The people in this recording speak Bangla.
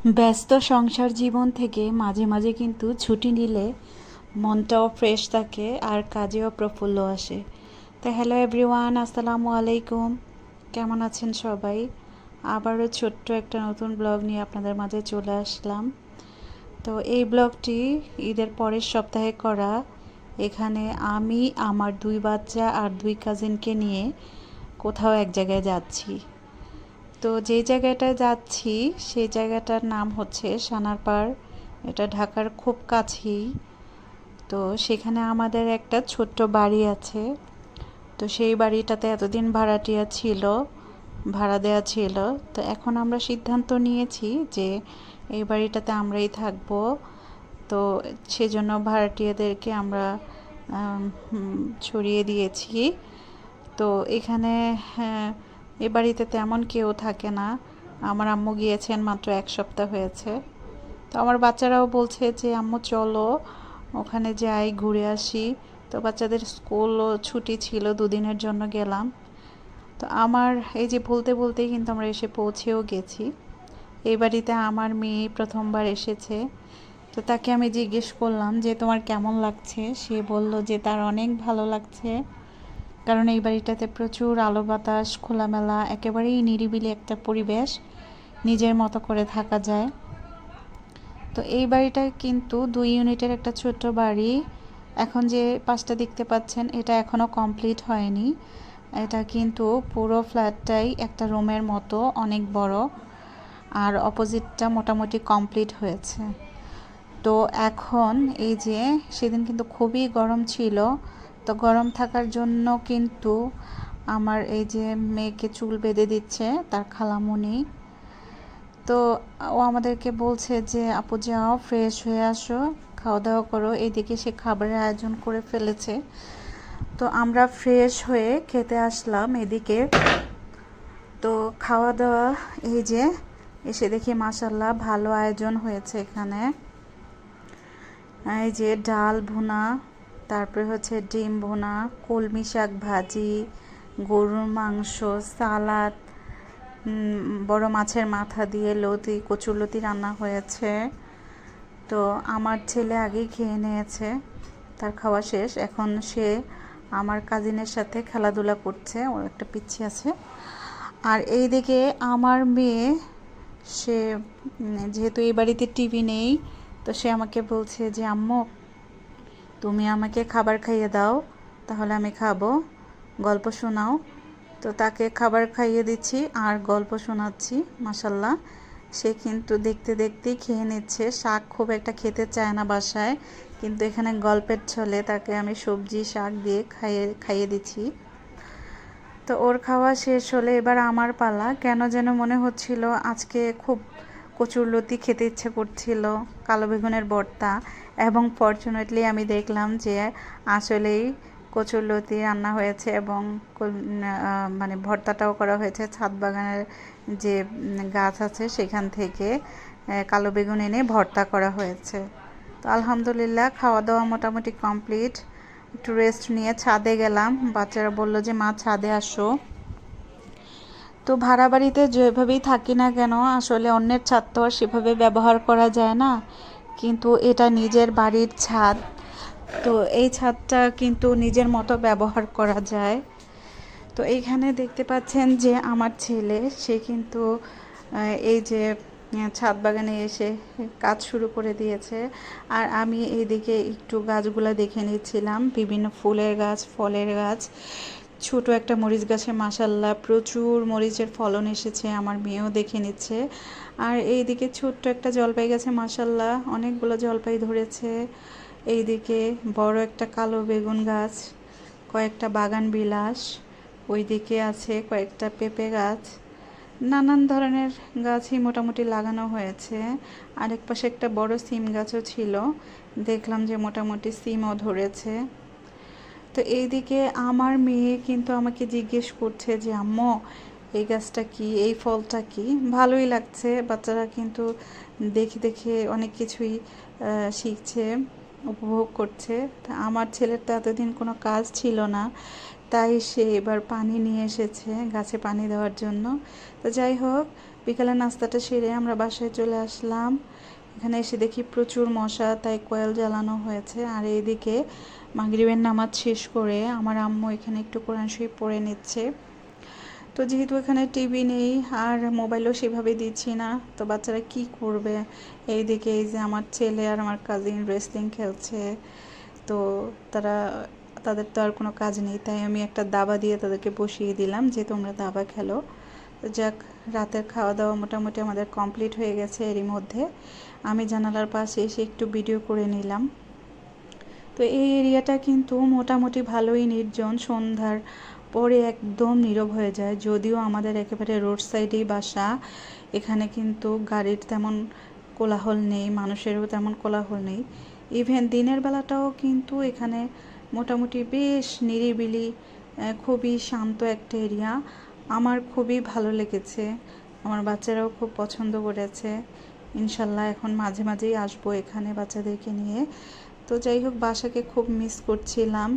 ব্যস্ত সংসার জীবন থেকে মাঝে মাঝে কিন্তু ছুটি নিলে মনটাও ফ্রেশ থাকে আর কাজেও প্রফুল্ল আসে। তো হ্যালো এভরিওয়ান, আসসালামু আলাইকুম। কেমন আছেন সবাই? আবারও ছোট্ট একটা নতুন ব্লগ নিয়ে আপনাদের মাঝে চলে আসলাম। তো এই ব্লগটি ঈদের পরের সপ্তাহে করা। এখানে আমি আমার 2 বাচ্চা আর 2 কাজিনকে নিয়ে কোথাও এক জায়গায় যাচ্ছি। তো যে জায়গাটায় যাচ্ছি সেই জায়গাটার নাম হচ্ছে সানারপাড়। এটা ঢাকার খুব কাছেই। তো সেখানে আমাদের একটা ছোট্ট বাড়ি আছে। তো সেই বাড়িটাতে এতদিন ভাড়াটিয়া ছিল, ভাড়া দেওয়া ছিল। তো এখন আমরা সিদ্ধান্ত নিয়েছি যে এই বাড়িটাতে আমরাই থাকবো। তো সেজন্য ভাড়াটিয়াদেরকে আমরা ছড়িয়ে দিয়েছি। তো এখানে এ বাড়িতে তেমন কেউ থাকে না। আমার আম্মু গিয়েছেন মাত্র 1 সপ্তাহ হয়েছে। তো আমার বাচ্চারাও বলছে যে আম্মু চলো ওখানে যাই, ঘুরে আসি। তো বাচ্চাদের স্কুলও ছুটি ছিল, 2 দিনের জন্য গেলাম। তো আমার এই যে বলতে বলতেই কিন্তু আমরা এসে পৌঁছেও গেছি। এই বাড়িতে আমার মেয়ে প্রথমবার এসেছে। তো তাকে আমি জিজ্ঞেস করলাম যে তোমার কেমন লাগছে। সে বলল যে তার অনেক ভালো লাগছে, কারণ এই বাড়িটাতে প্রচুর আলো বাতাস, খোলামেলা, একেবারেই নিরিবিলি একটা পরিবেশ, নিজের মতো করে থাকা যায়। তো এই বাড়িটা কিন্তু 2 ইউনিটের একটা ছোট্ট বাড়ি। এখন যে পাশটা দেখতে পাচ্ছেন এটা এখনও কমপ্লিট হয়নি। এটা কিন্তু পুরো ফ্ল্যাটটাই একটা রুমের মতো, অনেক বড়। আর অপোজিটটা মোটামুটি কমপ্লিট হয়েছে। তো এখন এই যে সেদিন কিন্তু খুবই গরম ছিল। তো গরম থাকার জন্য কিন্তু আমার এই যে মেয়েকে চুল বেঁধে দিচ্ছে তার খালামণি। তো ও আমাদেরকে বলছে যে আপু যাও ফ্রেশ হয়ে আসো, খাওয়া দাওয়া করো। এইদিকে সে খাবারের আয়োজন করে ফেলেছে। তো আমরা ফ্রেশ হয়ে খেতে আসলাম এদিকে। তো খাওয়া দাওয়া এই যে এসে দেখি মাশাল্লাহ ভালো আয়োজন হয়েছে এখানে। এই যে ডাল ভুনা, তারপরে হচ্ছে ডিম ভুনা, কলমি শাক ভাজি, গরুর মাংস, সালাদ, বড় মাছের মাথা দিয়ে লতি, কচুরলতি রান্না হয়েছে। তো আমার ছেলে আগেই খেয়ে নিয়েছে, তার খাওয়া শেষ। এখন সে আমার কাজিনের সাথে খেলাধুলা করছে, ওর একটা পিচ্চি আছে। আর এইদিকে আমার মেয়ে, সে যেহেতু এই বাড়িতে টিভি নেই, তো সে আমাকে বলছে যে আম্মু তুমি আমাকে খাবার খাইয়ে দাও, তাহলে আমি খাবো, গল্প শোনাও। তো তাকে খাবার খাইয়ে দিচ্ছি আর গল্প শোনাচ্ছি। মাশাল্লাহ সে কিন্তু দেখতে দেখতেই খেয়ে নিচ্ছে। শাক খুব একটা খেতে চায় না বাসায়, কিন্তু এখানে গল্পের ছলে তাকে আমি সবজি শাক দিয়ে খাইয়ে দিচ্ছি। তো ওর খাওয়া শেষ হলে এবার আমার পালা। কেন যেন মনে হচ্ছিল আজকে খুব কচুরলতি খেতে ইচ্ছে করছিল, কালো বেগুনের ভর্তা। এবং ফরচুনেটলি আমি দেখলাম যে আসলেই কচুরলতি রান্না হয়েছে এবং মানে ভর্তাটাও করা হয়েছে। ছাদ বাগানের যে গাছ আছে সেখান থেকে কালো বেগুন এনে ভর্তা করা হয়েছে। তো আলহামদুলিল্লাহ খাওয়া দাওয়া মোটামুটি কমপ্লিট। একটু রেস্ট নিয়ে ছাদে গেলাম। বাচ্চারা বলল যে মা ছাদে আসো। তো ভাড়া বাড়িতে যেভাবেই থাকি না কেন, আসলে অন্যের ছাদ তো আর সেভাবে ব্যবহার করা যায় না, কিন্তু এটা নিজের বাড়ির ছাদ। তো এই ছাদটা কিন্তু নিজের মতো ব্যবহার করা যায়। তো এইখানে দেখতে পাচ্ছেন যে আমার ছেলে, সে কিন্তু এই যে ছাদ বাগানে এসে কাজ শুরু করে দিয়েছে। আর আমি এইদিকে একটু গাছগুলো দেখে নিচ্ছিলাম, বিভিন্ন ফুলের গাছ, ফলের গাছ। ছোট একটা মরিচ গাছে মাশাল্লাহ প্রচুর মরিচের ফলন এসেছে, আমার মেয়েও দেখে নিচ্ছে। আর এইদিকে ছোট্ট একটা জলপাই গাছে মাশাল্লাহ অনেকগুলো জলপাই ধরেছে। এইদিকে বড় একটা কালো বেগুন গাছ, কয়েকটা বাগান বিলাস, ওইদিকে আছে কয়েকটা পেঁপে গাছ। নানান ধরনের গাছই মোটামুটি লাগানো হয়েছে। আরেক পাশে একটা বড় সিম গাছও ছিল, দেখলাম যে মোটামুটি সিমও ধরেছে। তো এইদিকে আমার মেয়ে কিন্তু আমাকে জিজ্ঞেস করছে যে আম্মু এই গাছটা কি, এই ফলটা কি। ভালোই লাগছে, বাচ্চারা কিন্তু দেখে দেখে অনেক কিছুই শিখছে, উপভোগ করছে। তা আমার ছেলের তো এতদিন কোনো কাজ ছিল না, তাই সে এবার পানি নিয়ে এসেছে গাছে পানি দেওয়ার জন্য। তো যাই হোক, বিকালে নাস্তাটা সেরে আমরা বাসায় চলে আসলাম। এখানে এসে দেখি প্রচুর মশা, তাই কয়েল জ্বালানো হয়েছে। আর এইদিকে মাগরিবের নামাজ শেষ করে আমার আম্মু এখানে একটু কোরআন শরীফ পড়ে নিচ্ছে। তো যেহেতু এখানে টিভি নেই আর মোবাইলও সেভাবে দিচ্ছি না, তো বাচ্চারা কি করবে। এইদিকে এই যে আমার ছেলে আর আমার কাজিন রেসলিং খেলছে, তো তাদের তো আর কোনো কাজ নেই, তাই আমি একটা দাবা দিয়ে তাদেরকে বসিয়ে দিলাম যে তোমরা দাবা খেলো। তো যাক, রাতের খাওয়া দাওয়া মোটামুটি আমাদের কমপ্লিট হয়ে গেছে। এরই মধ্যে আমি জানালার পাশে এসে একটু ভিডিও করে নিলাম। তো এই এরিয়াটা কিন্তু মোটামুটি ভালোই নির্জন, সন্ধ্যার পরে একদম নীরব হয়ে যায়। যদিও আমাদের একেবারে রোড সাইডেই বাসা, এখানে কিন্তু গাড়ির তেমন কোলাহল নেই, মানুষেরও তেমন কোলাহল নেই। ইভেন দিনের বেলাটাও কিন্তু এখানে মোটামুটি বেশ নিরিবিলি, খুবই শান্ত একটা এরিয়া। আমার খুবই ভালো লেগেছে, আমার বাচ্চারাও খুব পছন্দ করেছে। ইনশাল্লাহ এখন মাঝে মাঝেই আসবো এখানে বাচ্চাদেরকে নিয়ে। তো যাই হোক, বাসাকে খুব মিস করছিলাম।